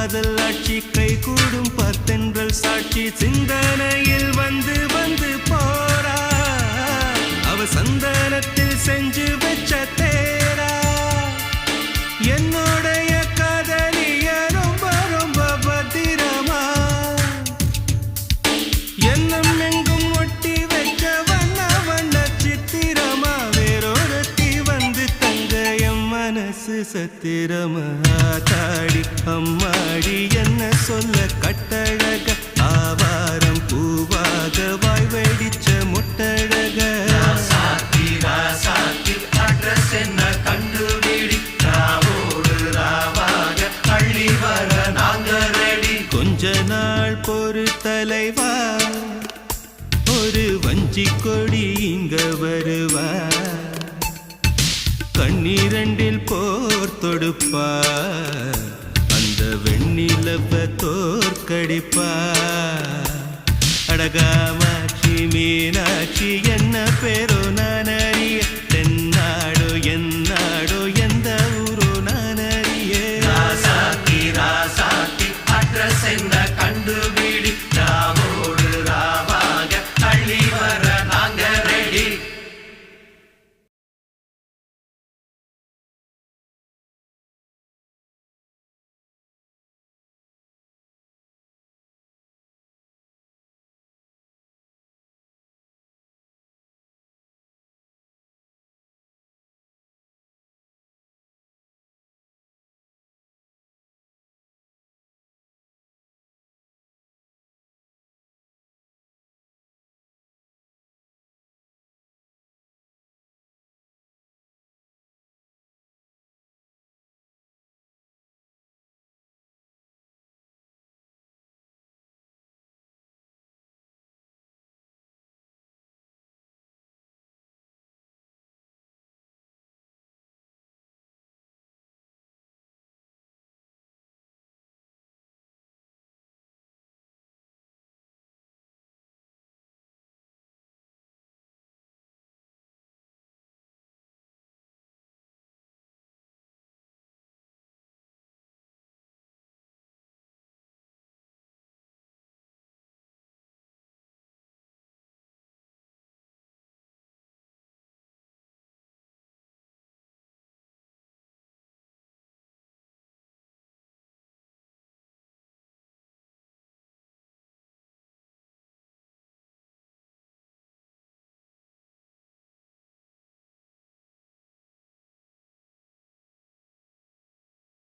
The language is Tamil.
காதல் ஆட்சி கை கூடும் பார்த்தென்றல் சாட்சி சிந்தனையில் வந்து வந்து போறா அவ சந்தனத்தில் செஞ்சு வச்ச தேரா என்னுடைய காதலிய ரொம்ப ரொம்ப பத்திரமா எண்ணம் எங்கும் ஒட்டி வச்ச வண்ண வண்ண சித்திரமா வேறொருத்தி வந்து தங்க என் மனசு சத்திரமா தாடி அம்மாடி என்ன சொல்ல கட்டழக ஆவாரம் பூவாக வாய் வெடிச்ச முட்டழக அட்ரஸ் என்ன கண்டுபிடி ராவோடு ராவாக அள்ளி வர நாங்க ரெடி கொஞ்ச நாள் பொறு தலைவா ஒரு வஞ்சி கொடி இங்க வருவா கண்ணீரண்டில் போர் தொடுப்பா அந்த வெண்ணிலவ தோற்கடிப்பா அடகாமாட்சி மீனாட்சி என்ன பேரோ நான் அறிய